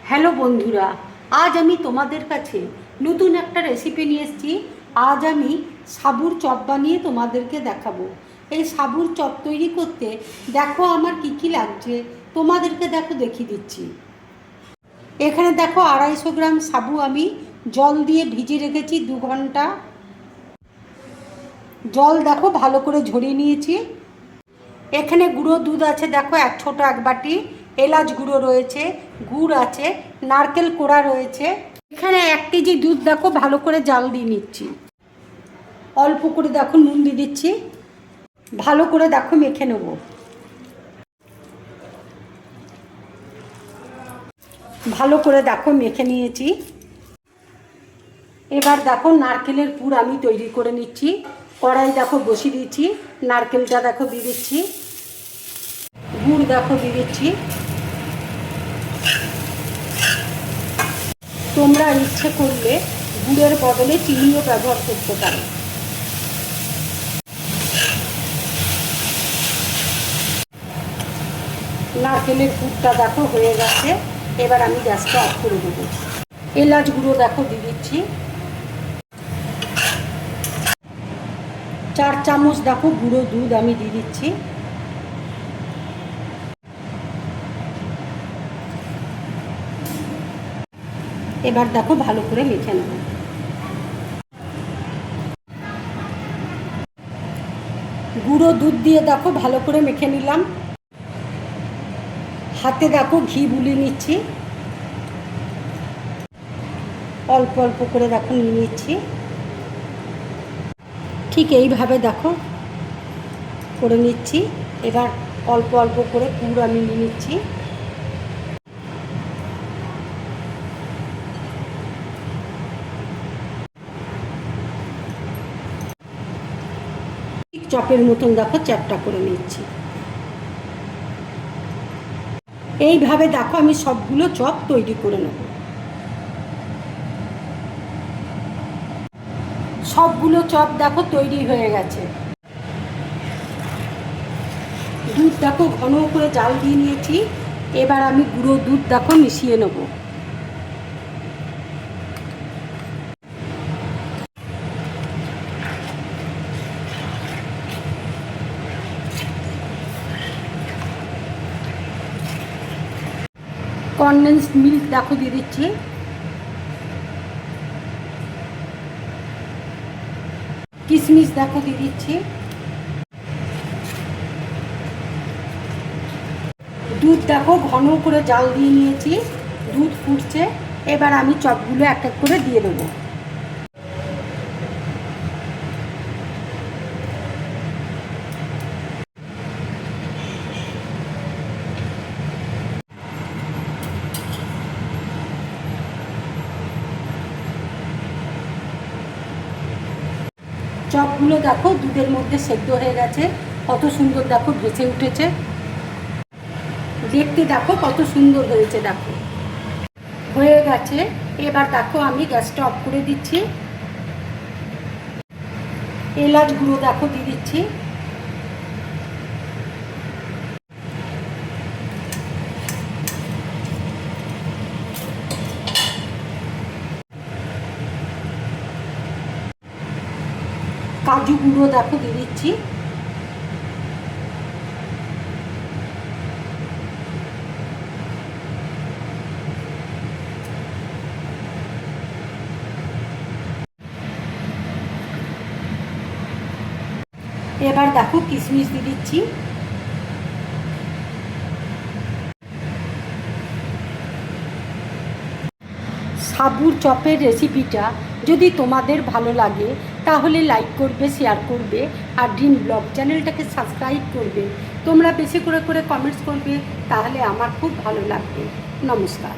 Hello বন্ধুরা, আজ আমি তোমাদের কাছে নতুন একটা রেসিপি নিয়ে এসেছি। আজ আমি সাবুর চপ বানিয়ে তোমাদেরকে দেখাবো। এই সাবুর চপ তৈরি করতে দেখো আমার কি কি লাগছে, তোমাদেরকে দেখো দেখিয়ে দিচ্ছি। এখানে দেখো 250 গ্রাম সাবু আমি জল দিয়ে ভিজিয়ে রেখেছি 2 ঘন্টা। জল দেখো ভালো করে ঝরিয়ে নিয়েছি। এখানে গুঁড়ো দুধ আছে দেখো ছোট এক বাটি, এলাচ গুঁড়ো রয়েছে, গুড় আছে, নারকেল কোড়া রয়েছে। এখানে 1 কেজি দুধ দেখো ভালো করে জাল দিয়ে নিচ্ছি। অল্প করে দেখো নুন দিয়ে দিচ্ছি, ভালো করে দেখো মেখে নেব। ভালো করে দেখো মেখে নিয়েছি। এবার দেখো নারকেলের পুর আমি তৈরি করে নিচ্ছি। কড়াই দেখো বসিয়ে দিচ্ছি, নারকেলটা দেখো দিয়ে দিচ্ছি, গুড় দেখো দিয়ে দিচ্ছি। তোমরা ইচ্ছে করলে গুড়ের বদলে চিনিও ব্যবহার করতে পারো। নারকেলের পুরটা দেখো হয়ে গেছে। এবার আমি গ্যাসটা অফ করে দেবো। এলাচ গুঁড়ো দেখো দিয়ে দিচ্ছি। 4 চামচ দেখো গুঁড়ো দুধ আমি দিয়ে দিচ্ছি। এবার দেখো ভালো করে মেখে নেব। গুঁড়ো দুধ দিয়ে দেখো ভালো করে মেখে নিলাম। হাতে দেখো ঘি বুলিয়ে নিচ্ছি, অল্প অল্প করে দেখো নিয়ে নিচ্ছি। ঠিক এইভাবে দেখো করে নিচ্ছি। এবার অল্প অল্প করে পুর আমি নিয়ে নিচ্ছি। চপের মতন দেখো চ্যাপটা করে নিচ্ছি। এইভাবে দেখো আমি সবগুলো চপ তৈরি করে নেব। সবগুলো চপ দেখো তৈরি হয়ে গেছে। দুধ দেখো ঘন করে জাল দিয়ে নিয়েছি। এবার আমি গুঁড়ো দুধ দেখো মিশিয়ে নেব। কনডেন্সড মিল্ক দেখো দিয়ে দিচ্ছি। কিশমিশ দেখো দিয়ে দিচ্ছি। দুধ দেখো ঘন করে জাল দিয়ে নিয়েছি, দুধ ফুটছে। এবার আমি চপগুলো এক এক করে দিয়ে দেবো। চপগুলো দেখো দুধের মধ্যে সেদ্ধ হয়ে গেছে, কত সুন্দর দেখো ভেসে উঠেছে। দেখতে দেখো কত সুন্দর হয়েছে, দেখো হয়ে গেছে। এবার দেখো আমি গ্যাসটা অফ করে দিচ্ছি। এলাচ গুঁড়ো দেখো দিয়ে দিচ্ছি। কাজু গুঁড়ো দেখো দিয়ে দিচ্ছি। এবার দেখো কিশমিশ দিয়ে দিচ্ছি। সাবুর চপের রেসিপিটা যদি তোমাদের ভালো লাগে তাহলে লাইক করবে, শেয়ার করবে, আর ড্রিম ব্লগ চ্যানেলটাকে সাবস্ক্রাইব করবে। তোমরা বেশি করে কমেন্টস করবে, তাহলে আমার খুব ভালো লাগবে। নমস্কার।